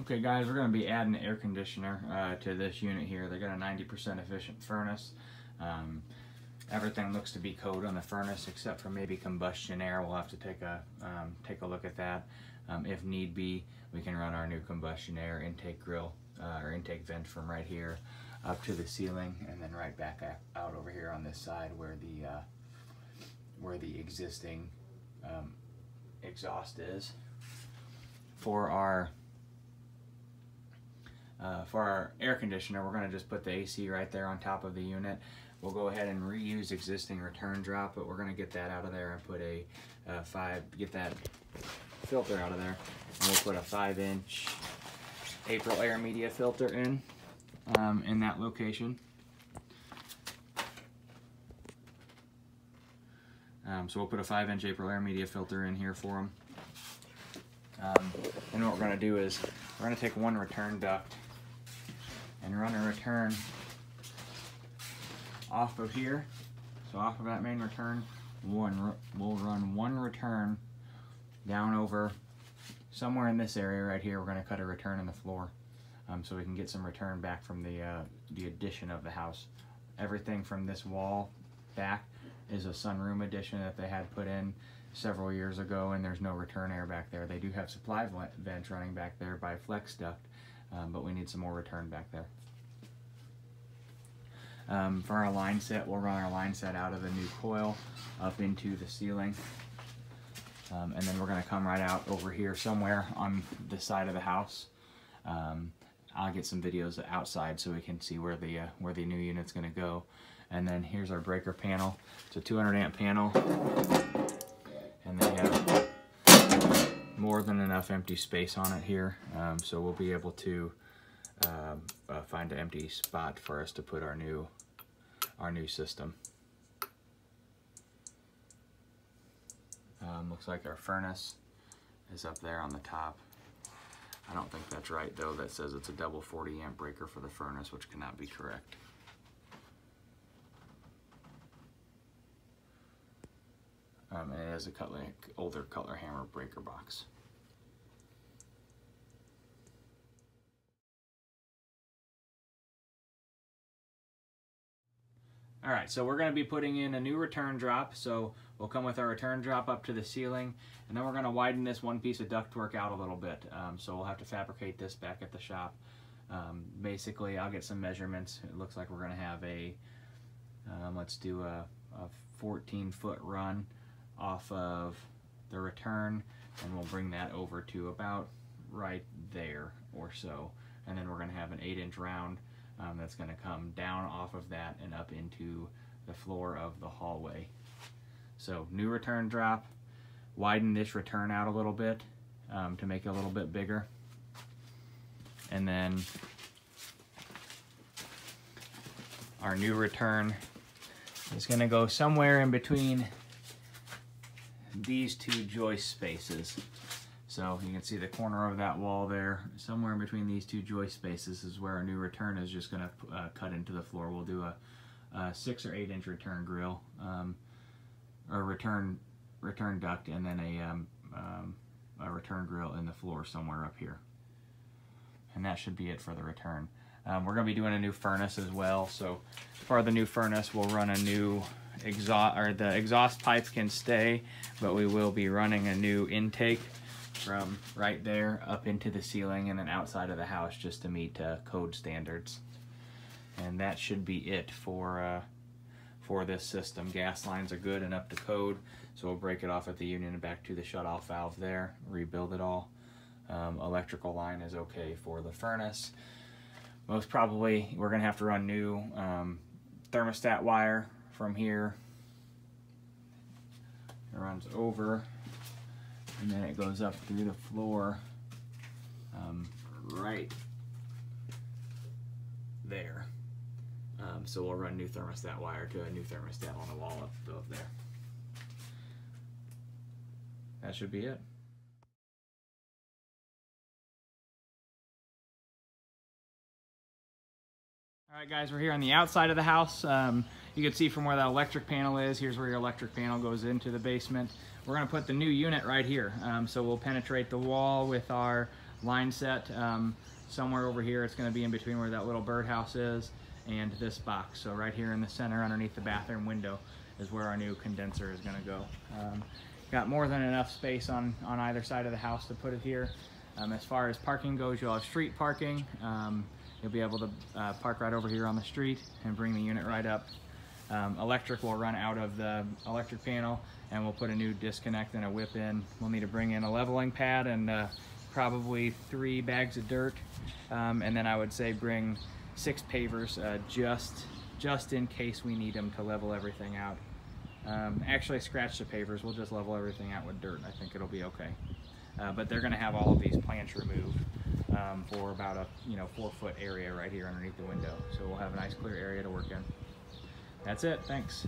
Okay guys, we're going to be adding an air conditioner to this unit here. They got a 90% efficient furnace. Everything looks to be code on the furnace except for maybe combustion air. We'll have to take a look at that. If need be, we can run our new combustion air intake grill or intake vent from right here up to the ceiling and then right back out over here on this side where the existing exhaust is. For our air conditioner, we're going to just put the AC right there on top of the unit. We'll go ahead and reuse existing return drop, but we're going to get that out of there and put get that filter out of there, and we'll put a 5-inch April Air Media filter in that location. So we'll put a 5-inch April Air Media filter in here for them. And what we're going to do is we're going to take one return duct and run a return off of here. So off of that main return, we'll run one return down over somewhere in this area right here. We're going to cut a return in the floor so we can get some return back from the addition of the house. Everything from this wall back is a sunroom addition that they had put in several years ago, and there's no return air back there. They do have supply vents running back there by flex duct, but we need some more return back there. For our line set, we'll run our line set out of the new coil up into the ceiling, and then we're going to come right out over here somewhere on the side of the house. I'll get some videos outside so we can see where the new unit's going to go. And then here's our breaker panel. It's a 200 amp panel, and they have more than enough empty space on it here, so we'll be able to find an empty spot for us to put our new system. Looks like our furnace is up there on the top. I don't think that's right though. That says it's a double 40 amp breaker for the furnace, which cannot be correct. And it has a older Cutler hammer breaker box. Alright, so we're going to be putting in a new return drop. So we'll come with our return drop up to the ceiling, and then we're going to widen this one piece of ductwork out a little bit. So we'll have to fabricate this back at the shop. Basically, I'll get some measurements. It looks like we're going to have let's do a 14-foot run off of the return, and we'll bring that over to about right there or so, and then we're going to have an 8-inch round that's going to come down off of that and up into the floor of the hallway. So new return drop, widen this return out a little bit to make it a little bit bigger, and then our new return is going to go somewhere in between these two joist spaces. So you can see the corner of that wall there. Somewhere in between these two joist spaces is where our new return is just going to cut into the floor. We'll do a 6 or 8-inch return grill, or return duct, and then a return grill in the floor somewhere up here. And that should be it for the return. We're going to be doing a new furnace as well. So for the new furnace, we'll run a new exhaust, or the exhaust pipes can stay, but we will be running a new intake from right there up into the ceiling and then outside of the house just to meet code standards. And that should be it for this system. Gas lines are good and up to code, so we'll break it off at the union and back to the shut-off valve there, rebuild it all. Electrical line is okay for the furnace. Most probably we're going to have to run new thermostat wire from here. It runs over, and then it goes up through the floor right there. So we'll run new thermostat wire to a new thermostat on the wall up there. That should be it. Alright guys, we're here on the outside of the house. You can see from where that electric panel is. Here's where your electric panel goes into the basement. We're going to put the new unit right here. So we'll penetrate the wall with our line set somewhere over here. It's going to be in between where that little birdhouse is and this box. So right here in the center underneath the bathroom window is where our new condenser is going to go. Got more than enough space on either side of the house to put it here. As far as parking goes, you'll have street parking. You'll be able to park right over here on the street and bring the unit right up. Electric will run out of the electric panel, and we'll put a new disconnect and a whip in. We'll need to bring in a leveling pad and probably 3 bags of dirt, and then I would say bring 6 pavers just in case we need them to level everything out. Actually, scratch the pavers. We'll just level everything out with dirt. I think it'll be okay. But they're going to have all of these plants removed for about a 4-foot area right here underneath the window. So we'll have a nice clear area to work in. That's it. Thanks.